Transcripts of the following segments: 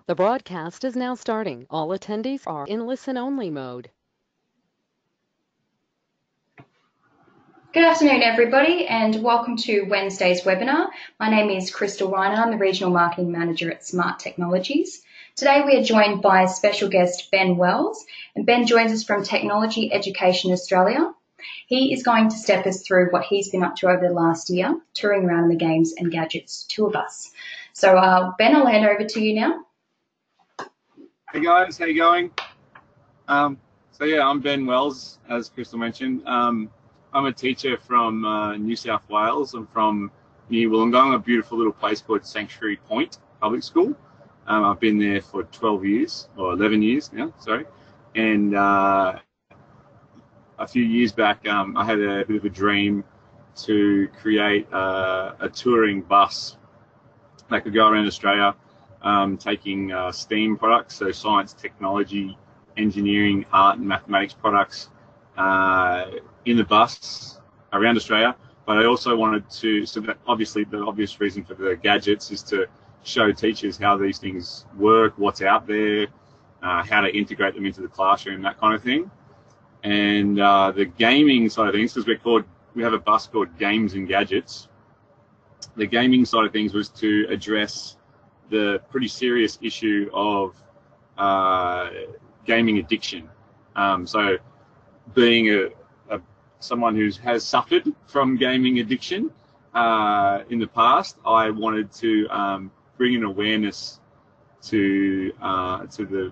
The broadcast is now starting. All attendees are in listen-only mode. Good afternoon, everybody, and welcome to Wednesday's webinar. My name is Crystal Reiner. I'm the Regional Marketing Manager at Smart Technologies. Today we are joined by special guest Ben Wells, and Ben joins us from Technology Education Australia. He is going to step us through what he's been up to over the last year, touring around in the games and gadgets tour bus. So Ben, I'll hand over to you now. Hey guys, how you going? I'm Ben Wells, as Crystal mentioned. I'm a teacher from New South Wales. I'm from near Wollongong, a beautiful little place called Sanctuary Point Public School. I've been there for 12 years, or 11 years now, sorry. And a few years back, I had a bit of a dream to create a touring bus that could go around Australia, taking STEAM products, so science, technology, engineering, art and mathematics products in the bus around Australia. But I also wanted to, so that obviously the obvious reason for the gadgets is to show teachers how these things work, what's out there, how to integrate them into the classroom, that kind of thing. And the gaming side of things, because we have a bus called Games and Gadgets. The gaming side of things was to address the pretty serious issue of gaming addiction. So being someone who has suffered from gaming addiction in the past, I wanted to bring an awareness to the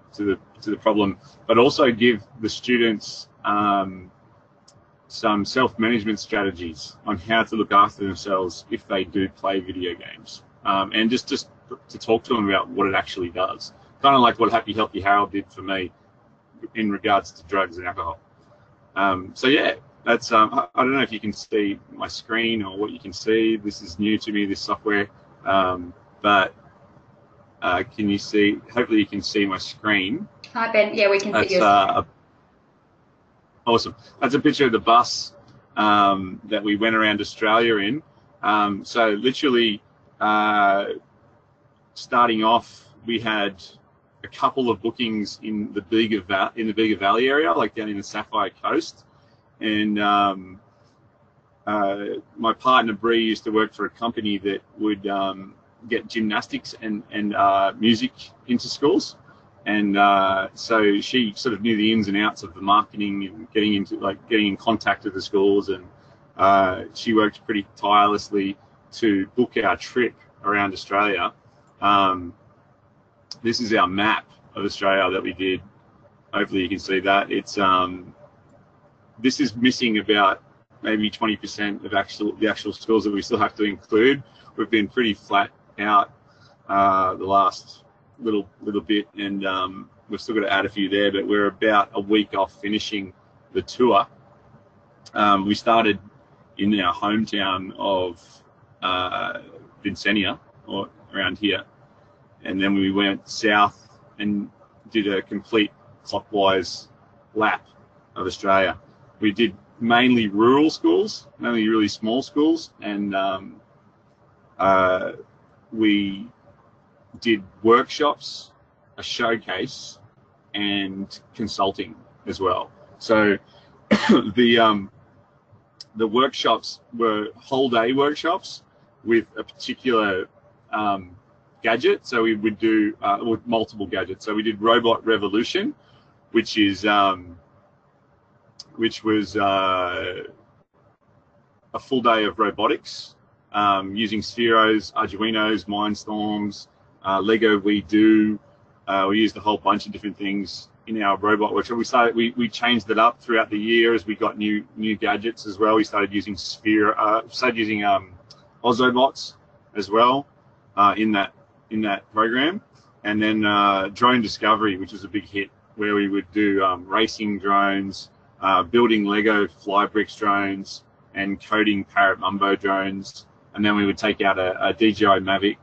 problem, but also give the students some self-management strategies on how to look after themselves if they do play video games, and just to talk to them about what it actually does, kind of like what Happy Healthy Harold did for me in regards to drugs and alcohol. So yeah, that's I don't know if you can see my screen or what you can see. This is new to me, this software, but can you see? Hopefully you can see my screen. Hi Ben, yeah, we can see you. Awesome. That's a picture of the bus that we went around Australia in. So literally, starting off, we had a couple of bookings in the Bega Valley area, like down in the Sapphire Coast. And my partner Bree used to work for a company that would get gymnastics and music into schools. And so she sort of knew the ins and outs of the marketing and getting in contact with the schools, and she worked pretty tirelessly to book our trip around Australia. This is our map of Australia that we did. Hopefully you can see that. It's this is missing about maybe 20% of the actual schools that we still have to include. We've been pretty flat out the last little bit, and we've still got to add a few there, but we're about a week off finishing the tour. We started in our hometown of Vincenia, or around here, and then we went south and did a complete clockwise lap of Australia. We did mainly rural schools, mainly really small schools, and we did workshops, a showcase, and consulting as well. So the workshops were whole day workshops with a particular gadget. So we would do with multiple gadgets. So we did Robot Revolution, which was a full day of robotics, using Spheros, Arduinos, Mindstorms, Lego We Do. We used a whole bunch of different things in our robot workshop. We changed it up throughout the year as we got new gadgets as well. We started using Ozobots as well in that program, and then drone discovery, which was a big hit, where we would do racing drones, building Lego Flybricks drones, and coding Parrot Mambo drones, and then we would take out a DJI Mavic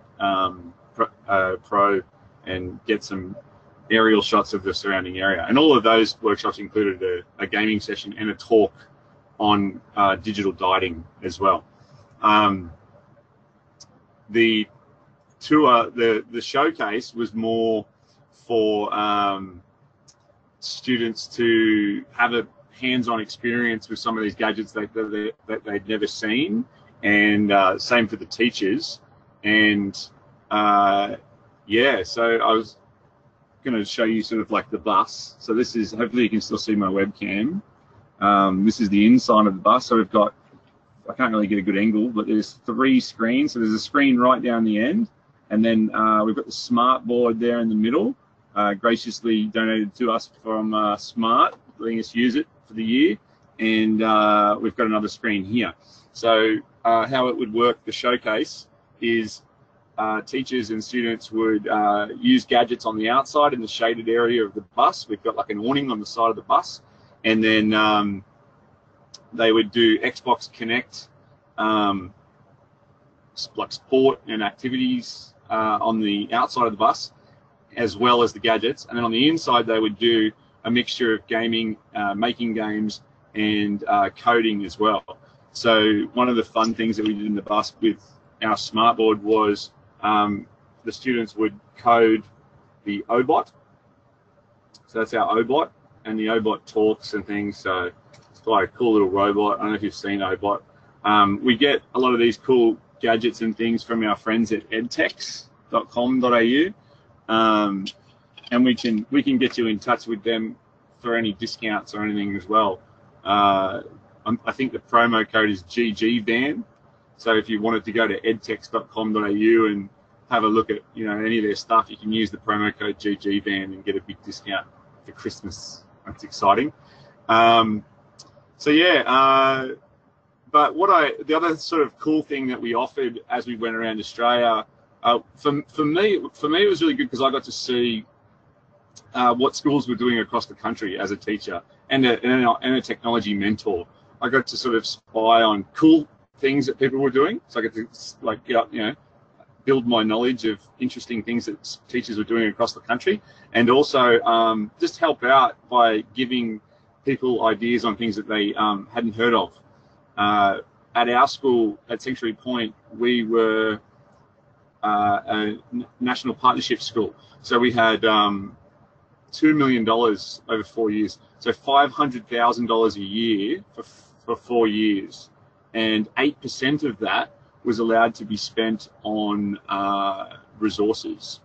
Pro and get some aerial shots of the surrounding area. And all of those workshops included a gaming session and a talk on digital dieting as well. The tour, the showcase was more for students to have a hands-on experience with some of these gadgets that they'd never seen, and same for the teachers. And yeah, so I was going to show you sort of like the bus. So this is, hopefully you can still see my webcam. This is the inside of the bus. So we've got, I can't really get a good angle, but there's 3 screens. So there's a screen right down the end, and then we've got the smart board there in the middle, graciously donated to us from Smart, letting us use it for the year. And we've got another screen here. So how it would work, the showcase, is teachers and students would use gadgets on the outside in the shaded area of the bus. We've got like an awning on the side of the bus, and then they would do Xbox Connect, like sport and activities on the outside of the bus, as well as the gadgets. And then on the inside, they would do a mixture of gaming, making games, and coding as well. So one of the fun things that we did in the bus with our smart board was the students would code the Ozobot. So that's our Ozobot, and the Ozobot talks and things. So it's quite a cool little robot. I don't know if you've seen Ozobot. We get a lot of these cool gadgets and things from our friends at edtex.com.au, and we can get you in touch with them for any discounts or anything as well. I think the promo code is GGVAN. So if you wanted to go to edtex.com.au and have a look at any of their stuff, you can use the promo code GGVAN and get a big discount for Christmas. That's exciting. So yeah, but the other sort of cool thing that we offered as we went around Australia, for me it was really good because I got to see what schools were doing across the country as a teacher and a technology mentor. I got to sort of spy on cool things that people were doing, so I got to like get up, build my knowledge of interesting things that teachers were doing across the country, and also just help out by giving people ideas on things that they hadn't heard of. At our school at Sanctuary Point, we were a national partnership school, so we had $2 million over 4 years, so $500,000 a year for 4 years, and 8% of that was allowed to be spent on resources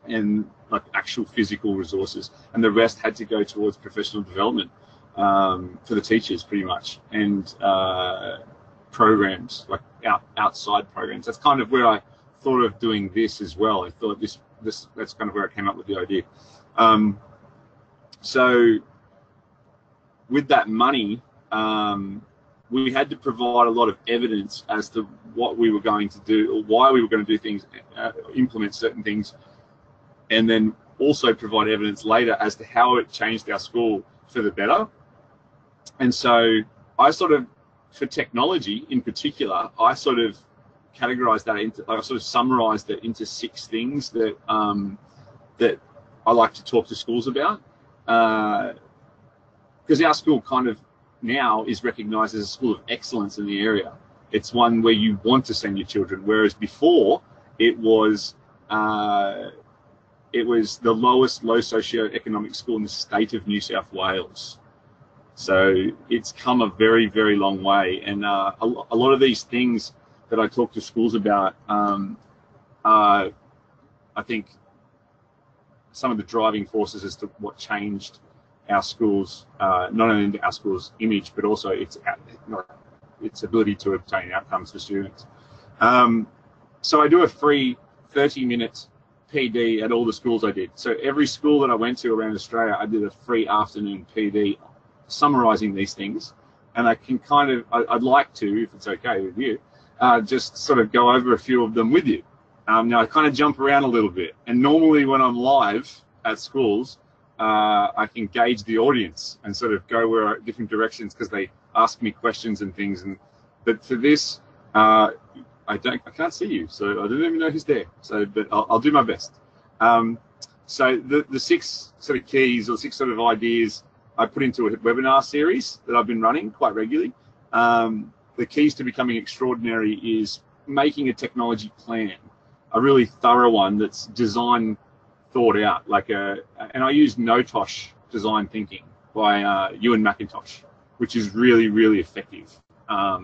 and like actual physical resources, and the rest had to go towards professional development for the teachers pretty much, and programs like outside programs. That's kind of where I thought of doing this as well. I thought that's kind of where I came up with the idea. So with that money, we had to provide a lot of evidence as to what we were going to do, or why we were going to do things, implement certain things, and then also provide evidence later as to how it changed our school for the better. And so I sort of, for technology in particular, I sort of categorized that into, I sort of summarized it into 6 things that that I like to talk to schools about, because our school kind of now is recognized as a school of excellence in the area. It's one where you want to send your children, whereas before it was the lowest low socioeconomic school in the state of New South Wales. So it's come a very, very long way, and a lot of these things that I talk to schools about, I think some of the driving forces as to what changed our schools, not only our school's image, but also its ability to obtain outcomes for students. So I do a free 30-minute PD at all the schools I did. So every school that I went to around Australia, I did a free afternoon PD summarizing these things. And I can kind of, I'd like to, if it's okay with you, just sort of go over a few of them with you. Now I kind of jump around a little bit, and normally when I'm live at schools, I can gauge the audience and sort of go where different directions because they ask me questions and things. But for this, I can't see you, so I don't even know who's there. So, but I'll do my best. So the 6 sort of keys, or 6 sort of ideas, I put into a webinar series that I've been running quite regularly. The keys to becoming extraordinary is making a technology plan, a really thorough one that's designed thought out, and I use Notosh design thinking by Ewan McIntosh, which is really, really effective. I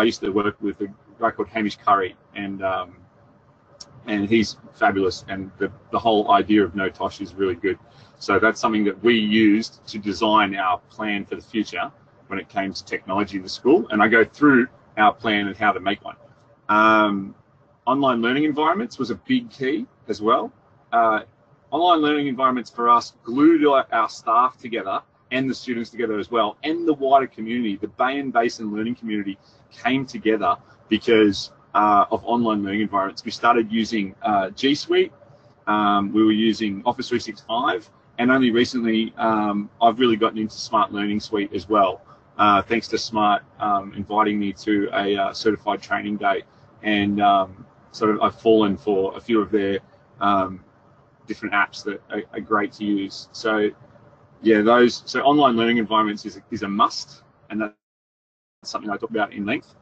used to work with a guy called Hamish Curry, and he's fabulous, and the whole idea of Notosh is really good. So that's something that we used to design our plan for the future when it came to technology in the school, and I go through our plan and how to make one. Online learning environments was a big key as well. Online learning environments for us glued our staff together and the students together as well, and the wider community, the Bay and Basin learning community came together because of online learning environments. We started using G Suite, we were using Office 365, and only recently I've really gotten into Smart Learning Suite as well, thanks to Smart inviting me to a certified training day, and I've fallen for a few of their different apps that are great to use. So yeah, so online learning environments is a must, and that's something I talk about in length.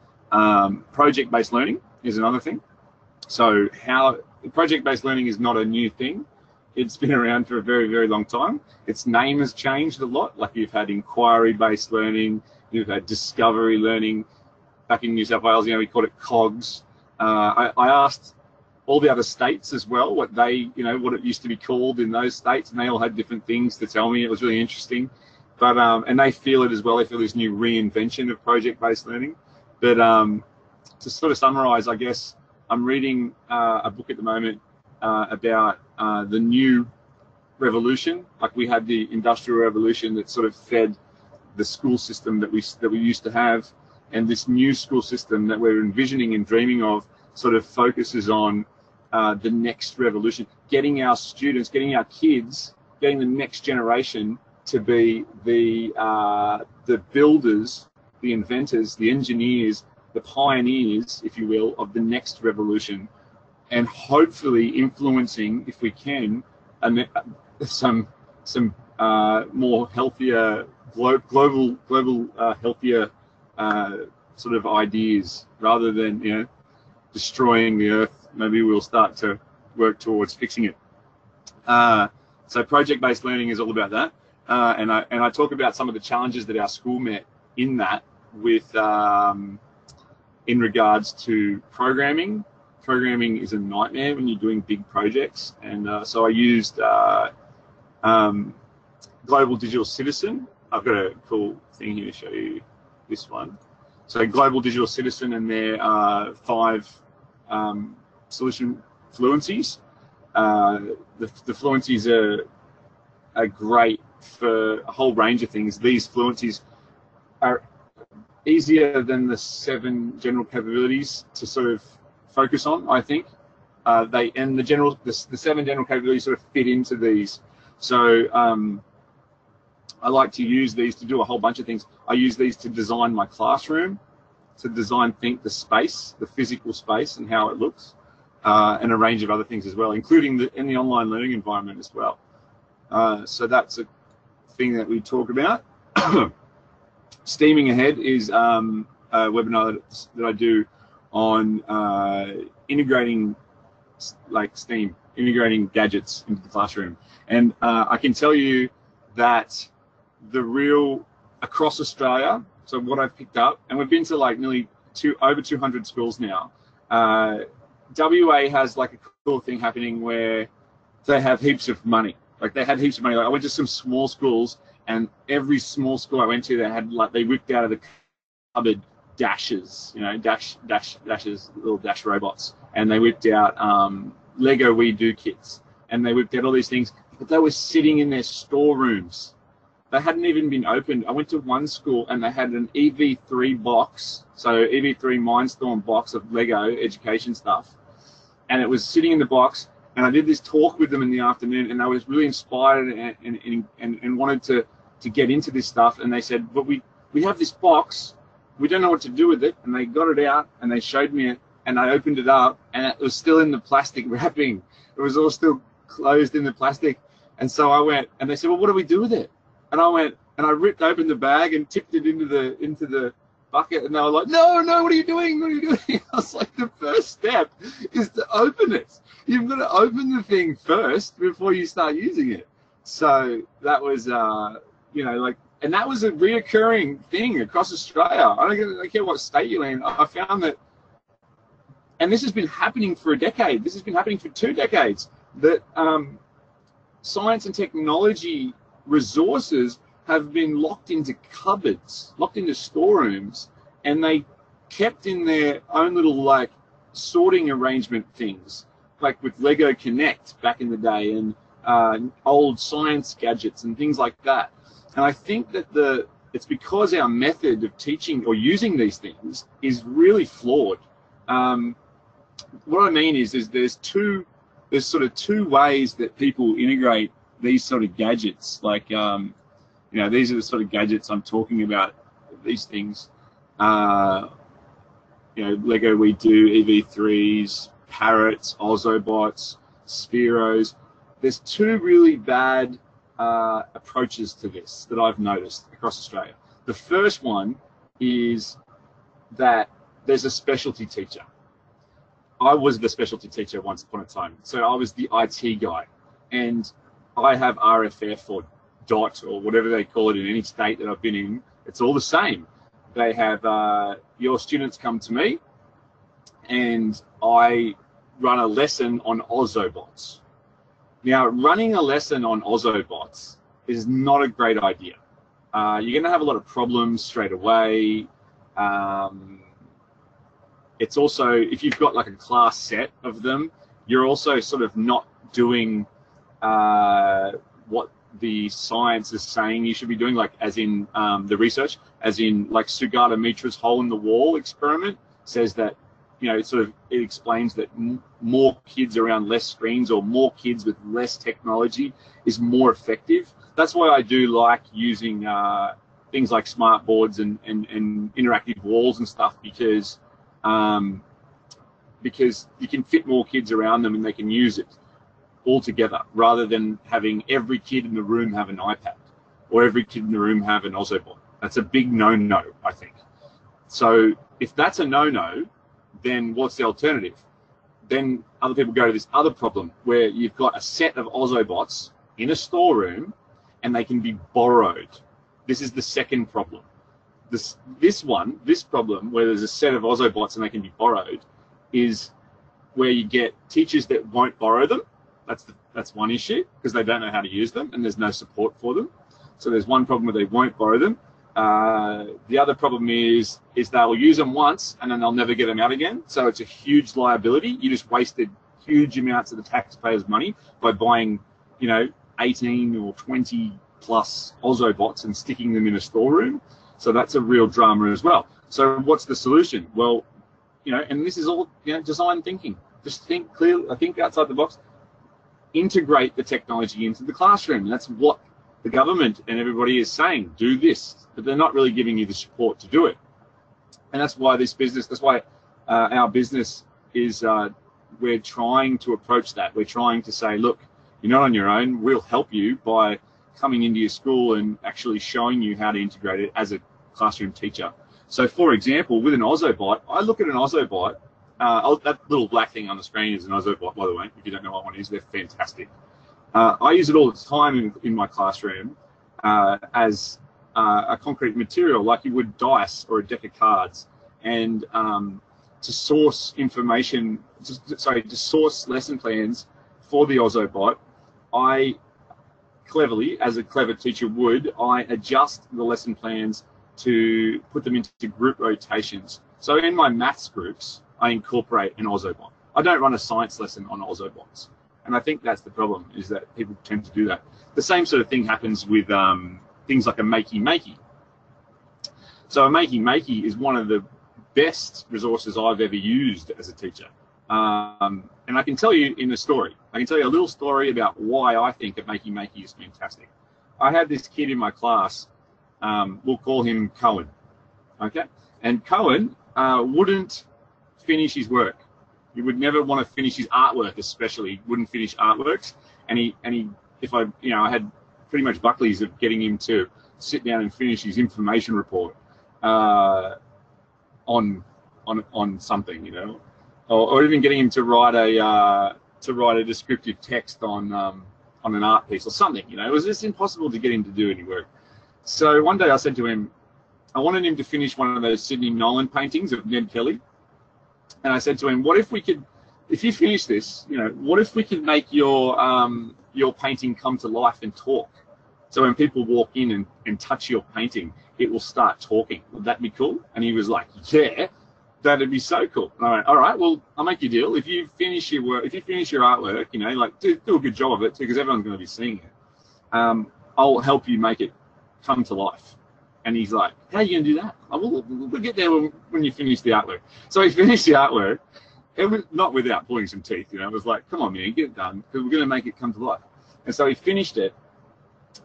Project-based learning is another thing. So project-based learning is not a new thing. It's been around for a very, very long time. Its name has changed a lot. Like, you've had inquiry-based learning, you've had discovery learning. Back in New South Wales, we called it COGS. I asked all the other states as well what it used to be called in those states, and they all had different things to tell me. It was really interesting. But and they feel it as well. They feel this new reinvention of project-based learning. But to sort of summarize, I guess I'm reading a book at the moment about the new revolution. Like, we had the Industrial Revolution that sort of fed the school system that we used to have, and this new school system that we're envisioning and dreaming of sort of focuses on the next revolution, getting our students, getting our kids, getting the next generation to be the builders, the inventors, the engineers, the pioneers, if you will, of the next revolution, and hopefully influencing, if we can, some more healthier, global healthier sort of ideas, rather than destroying the earth. Maybe we'll start to work towards fixing it. So project-based learning is all about that, and I talk about some of the challenges that our school met in that, with in regards to programming. Programming is a nightmare when you're doing big projects, and so I used Global Digital Citizen. I've got a cool thing here to show you this one. So Global Digital Citizen and their 5 solution fluencies. The fluencies are great for a whole range of things. These fluencies are easier than the 7 general capabilities to sort of focus on, I think. The 7 general capabilities sort of fit into these. So I like to use these to do a whole bunch of things. I use these to design my classroom, to think the space, the physical space, and how it looks, and a range of other things as well, including in the online learning environment as well. So that's a thing that we talk about. Steaming Ahead is a webinar that I do on integrating STEAM, integrating gadgets into the classroom. And I can tell you that across Australia, so what I've picked up, and we've been to nearly over 200 schools now. WA has a cool thing happening where they have heaps of money. They had heaps of money. I went to some small schools, and every small school I went to, they whipped out of the cupboard dashes, dashes, little dash robots, and they whipped out Lego We Do kits, and they whipped out all these things, but they were sitting in their storerooms. They hadn't even been opened. I went to one school and they had an EV3 box, so EV3 Mindstorm box of Lego education stuff, and it was sitting in the box. And I did this talk with them in the afternoon, and I was really inspired and wanted to get into this stuff. And they said, but we have this box, we don't know what to do with it. And they got it out and they showed me it, and I opened it up, and it was still in the plastic wrapping. It was all still closed in the plastic. And so I went, and they said, well, what do we do with it? And I went, and I ripped open the bag and tipped it into the bucket, and they were like, no, what are you doing? What are you doing? I was like, the first step is to open it. You've got to open the thing first before you start using it. So that was, and that was a reoccurring thing across Australia. I don't care what state you're in. I found that, and this has been happening for a decade. This has been happening for 2 decades, that science and technology resources have been locked into cupboards, locked into storerooms, and they kept in their own little like sorting arrangement things, like with Lego Connect back in the day, and old science gadgets and things like that. And I think that it's because our method of teaching or using these things is really flawed. What I mean is there's sort of 2 ways that people integrate these sort of gadgets. Like, these are the sort of gadgets I'm talking about, these things. Lego We Do, EV3s, Parrots, Ozobots, Spheros. There's 2 really bad approaches to this that I've noticed across Australia. The first one is that there's a specialty teacher. I was the specialty teacher once upon a time. So I was the IT guy, and I have RFF or DOT or whatever they call it in any state that I've been in. It's all the same. They have your students come to me, and I run a lesson on Ozobots. Now, running a lesson on Ozobots is not a great idea. You're going to have a lot of problems straight away. It's also, if you've got like a class set of them, you're also sort of not doing what the science is saying you should be doing, like as in the research, as in like Sugata Mitra's hole in the wall experiment says that, it explains that more kids around less screens or more kids with less technology is more effective. That's why I do like using things like smart boards and interactive walls and stuff, because you can fit more kids around them and they can use it all together, rather than having every kid in the room have an iPad or every kid in the room have an Ozobot. That's a big no-no, I think. So if that's a no-no, then what's the alternative? Then other people go to this other problem where you've got a set of Ozobots in a storeroom and they can be borrowed. This is the second problem. This problem where there's a set of Ozobots and they can be borrowed is where you get teachers that won't borrow them. That's one issue, because they don't know how to use them and there's no support for them. So there's one problem where they won't borrow them. The other problem is they'll use them once and then they'll never get them out again. So it's a huge liability. You just wasted huge amounts of the taxpayers' money by buying, 18 or 20 plus Ozobots and sticking them in a storeroom. So that's a real drama as well. So what's the solution? Well, and this is all, design thinking. Just think clearly, think outside the box. Integrate the technology into the classroom. And that's what the government and everybody is saying. Do this, but they're not really giving you the support to do it. And that's why our business is, we're trying to approach that. We're trying to say, look, you're not on your own. We'll help you by coming into your school and actually showing you how to integrate it as a classroom teacher. So, for example, with an Ozobot, I look at an Ozobot. That little black thing on the screen is an Ozobot, by the way. If you don't know what one is, they're fantastic. I use it all the time in my classroom as a concrete material, like you would dice or a deck of cards, and to source information, to source lesson plans for the Ozobot. I cleverly, as a clever teacher would, I adjust the lesson plans to put them into group rotations. So in my maths groups, I incorporate an Ozobot. I don't run a science lesson on Ozobots. And I think that's the problem, is that people tend to do that. The same sort of thing happens with things like a Makey. So a Makey is one of the best resources I've ever used as a teacher. And I can tell you in a story. I can tell you a little story about why I think a Makey is fantastic. I had this kid in my class, we'll call him Cohen, okay? And Cohen wouldn't finish his work. He would never want to finish his artwork, especially. He wouldn't finish artworks. And I had pretty much Buckley's of getting him to sit down and finish his information report. on something, you know, or even getting him to write a descriptive text on an art piece or something. You know, it was just impossible to get him to do any work. So one day I said to him, I wanted him to finish one of those Sidney Nolan paintings of Ned Kelly, and I said to him, what if we could, if you finish this, you know, what if we could make your painting come to life and talk? So when people walk in and touch your painting, it will start talking. Would that be cool? And he was like, yeah, that'd be so cool. And I went, all right, well, I'll make you a deal. If you finish your work, if you finish your artwork, you know, like do a good job of it too, because everyone's going to be seeing it. I'll help you make it come to life. And he's like, how are you going to do that? We'll get there when you finish the artwork. So he finished the artwork, it was not without pulling some teeth, you know. It was like, come on, man, get it done, because we're going to make it come to life. And so he finished it.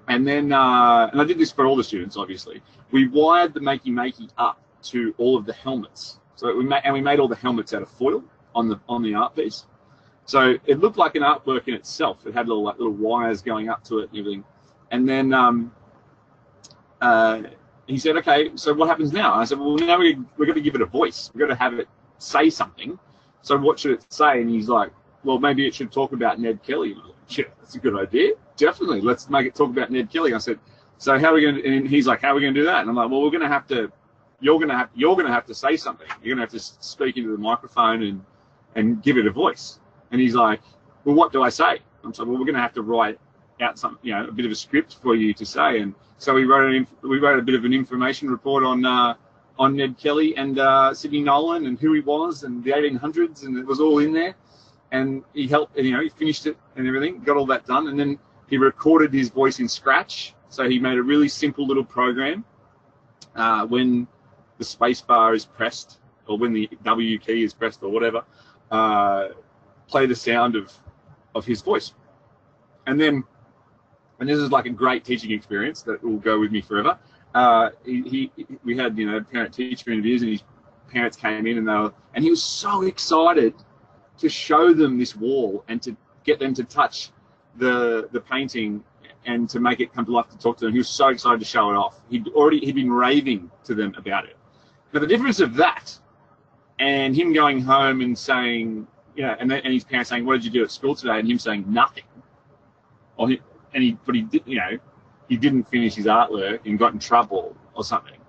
And then, and I did this for all the students, obviously. We wired the Makey up to all of the helmets. So we made all the helmets out of foil on the art piece. So it looked like an artwork in itself. It had little wires going up to it and everything. And then he said, okay, so what happens now? And I said, well, now we're going to give it a voice. We've got to have it say something. So what should it say? And he's like, well, maybe it should talk about Ned Kelly. And I was like, yeah, that's a good idea. Definitely, let's make it talk about Ned Kelly. I said, so how are we going to? And he's like, how are we going to do that? And I'm like, well, we're going to have to. You're going to have to say something. You're going to have to speak into the microphone and give it a voice. And he's like, well, what do I say? I'm like, well, we're going to have to write out some, you know, a bit of a script for you to say. And so we wrote a bit of an information report on Ned Kelly and Sidney Nolan and who he was and the 1800s, and it was all in there. And he helped, and, you know, he finished it and everything, got all that done, and then he recorded his voice in Scratch. So he made a really simple little program. When the space bar is pressed, or when the W key is pressed, or whatever, play the sound of his voice. And this is like a great teaching experience that will go with me forever. We had, you know, parent-teacher interviews, and his parents came in, and he was so excited to show them this wall and to get them to touch the painting and to make it come to life, to talk to them. He was so excited to show it off. He'd been raving to them about it. But the difference of that and him going home and saying, you know, and his parents saying, what did you do at school today? And him saying nothing. But he did, you know, he didn't finish his artwork and got in trouble or something.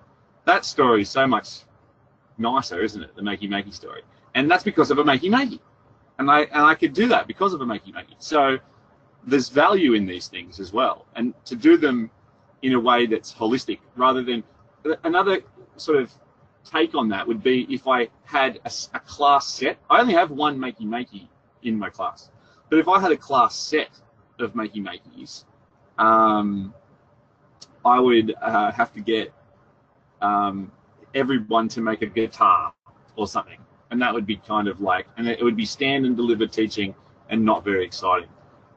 That story is so much nicer, isn't it? The Makey story. And that's because of a Makey. And I could do that because of a Makey. So there's value in these things as well, and to do them in a way that's holistic, rather than another sort of take on that would be if I had a class set. I only have one Makey in my class, but if I had a class set of Makey's, I would have to get everyone to make a guitar or something. And that would be kind of like, and it would be stand and deliver teaching and not very exciting.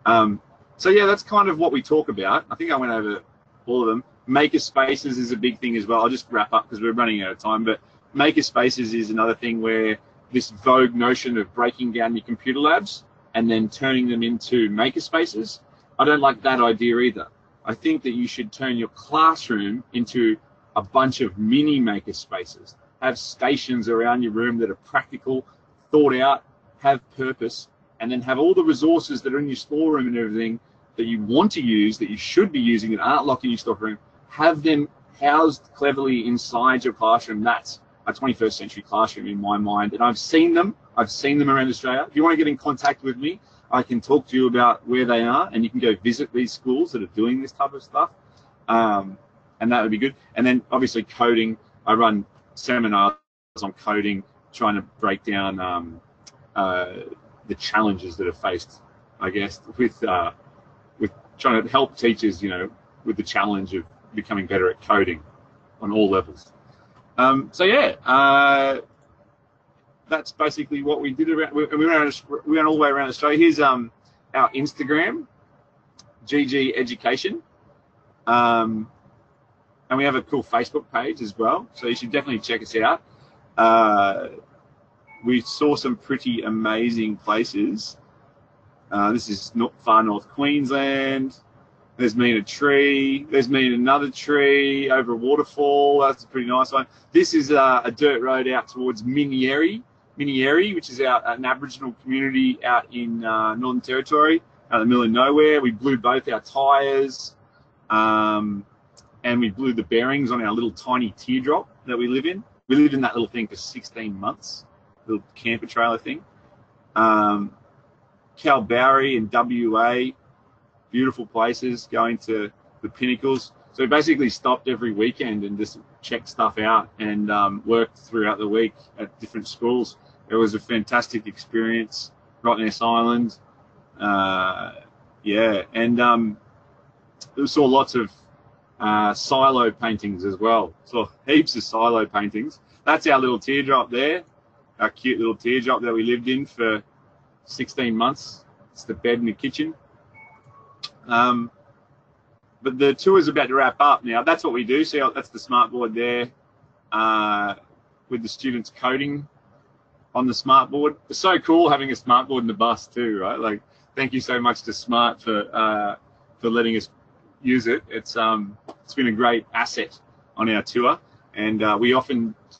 So yeah, that's kind of what we talk about. I think I went over all of them. Maker spaces is a big thing as well. I'll just wrap up because we're running out of time, but maker spaces is another thing where this vogue notion of breaking down your computer labs and then turning them into maker spaces. I don't like that idea either. I think that you should turn your classroom into a bunch of mini maker spaces. Have stations around your room that are practical, thought out, have purpose, and then have all the resources that are in your storeroom and everything that you want to use, that you should be using, that aren't locked in your storeroom, have them housed cleverly inside your classroom. That's a 21st century classroom in my mind. And I've seen them around Australia. If you want to get in contact with me, I can talk to you about where they are, and you can go visit these schools that are doing this type of stuff. And that would be good. And then obviously coding. I run seminars on coding, trying to break down the challenges that are faced, I guess, with trying to help teachers, you know, with the challenge of becoming better at coding on all levels. So yeah, that's basically what we did. We went all the way around Australia. Here's our Instagram, GG Education. And we have a cool Facebook page as well, so you should definitely check us out. We saw some pretty amazing places. This is far north Queensland. There's me in a tree. There's me in another tree over a waterfall. That's a pretty nice one. This is a dirt road out towards Minieri, which is an Aboriginal community out in Northern Territory, out in the middle of nowhere. We blew both our tyres, and we blew the bearings on our little tiny teardrop that we live in. We lived in that little thing for 16 months, little camper trailer thing. Kalbarri in WA, beautiful places, going to the pinnacles. So we basically stopped every weekend and just checked stuff out and worked throughout the week at different schools. It was a fantastic experience. Rottnest Island, yeah, and we saw lots of silo paintings as well. So heaps of silo paintings. That's our little teardrop there, our cute little teardrop that we lived in for 16 months. It's the bed and the kitchen. But the tour is about to wrap up now. That's what we do. See, that's the smartboard there with the students coding on the smartboard. It's so cool having a smartboard in the bus too, right? Like, thank you so much to Smart for letting us use it. It's been a great asset on our tour, and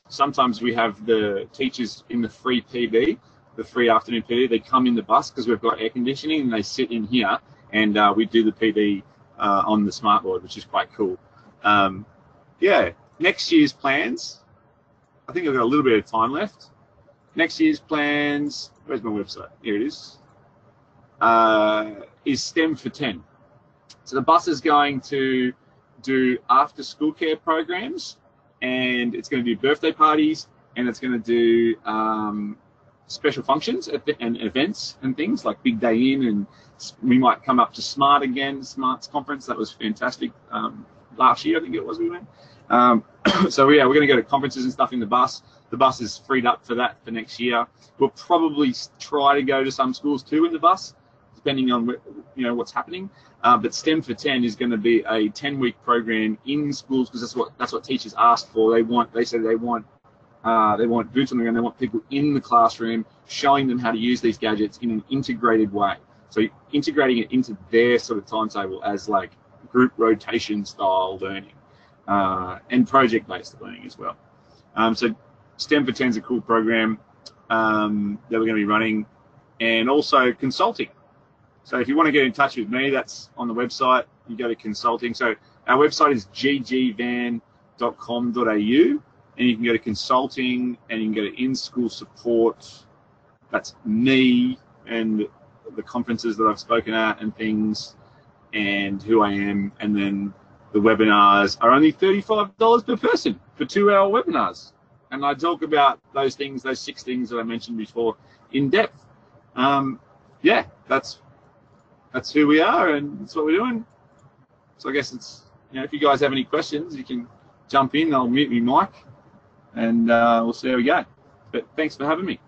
sometimes we have the teachers in the free PB, the free afternoon PD. They come in the bus because we've got air conditioning, and they sit in here, and we do the PD on the smartboard, which is quite cool. Yeah, next year's plans. I think I've got a little bit of time left. Next year's plans. Where's my website? Here it is. Is STEM for 10. So the bus is going to do after-school care programs, and it's going to do birthday parties, and it's going to do special functions and events and things like Big Day In, and we might come up to Smart again, Smart's conference. That was fantastic. Last year, I think it was, we went. So yeah, we're going to go to conferences and stuff in the bus. The bus is freed up for that for next year. We'll probably try to go to some schools too in the bus, depending on what's happening. But STEM for 10 is going to be a 10-week program in schools, because that's what teachers asked for. They said they want boots on the ground. They want people in the classroom showing them how to use these gadgets in an integrated way. So integrating it into their sort of timetable as like group rotation style learning and project-based learning as well. So STEM for 10 is a cool program that we're going to be running, and also consulting. So if you want to get in touch with me, that's on the website. You go to consulting. So our website is ggvan.com.au, and you can go to consulting, and you can go to in-school support. That's me and the conferences that I've spoken at and things, and who I am. And then the webinars are only $35 per person for 2-hour webinars. And I talk about those things, those 6 things that I mentioned before, in depth. Yeah, that's who we are, and that's what we're doing. So I guess it's, if you guys have any questions, you can jump in. I'll mute my mic, and we'll see how we go. But thanks for having me.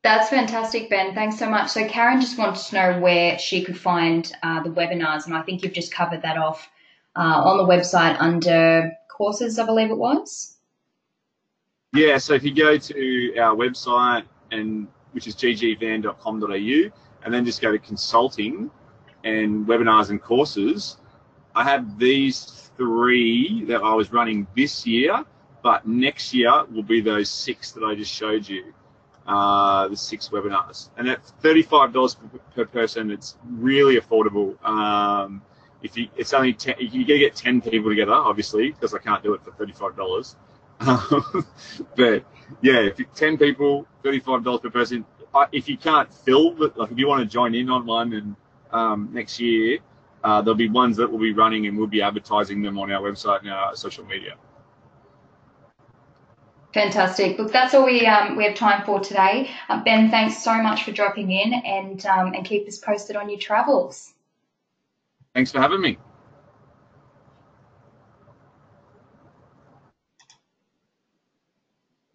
That's fantastic, Ben. Thanks so much. So Karen just wanted to know where she could find the webinars, and I think you've just covered that off on the website under courses, I believe it was. Yeah, so if you go to our website, which is ggvan.com.au, and then just go to consulting and webinars and courses, I have these 3 that I was running this year, but next year will be those 6 that I just showed you, the 6 webinars. And at $35 per person, it's really affordable. It's only 10, you gotta get 10 people together, obviously, because I can't do it for $35. But yeah, if 10 people, $35 per person. If you can't fill, like if you want to join in on one, and next year there'll be ones that we'll be running, and we'll be advertising them on our website and our social media. Fantastic. Look, that's all we have time for today. Ben, thanks so much for dropping in, and keep us posted on your travels. Thanks for having me.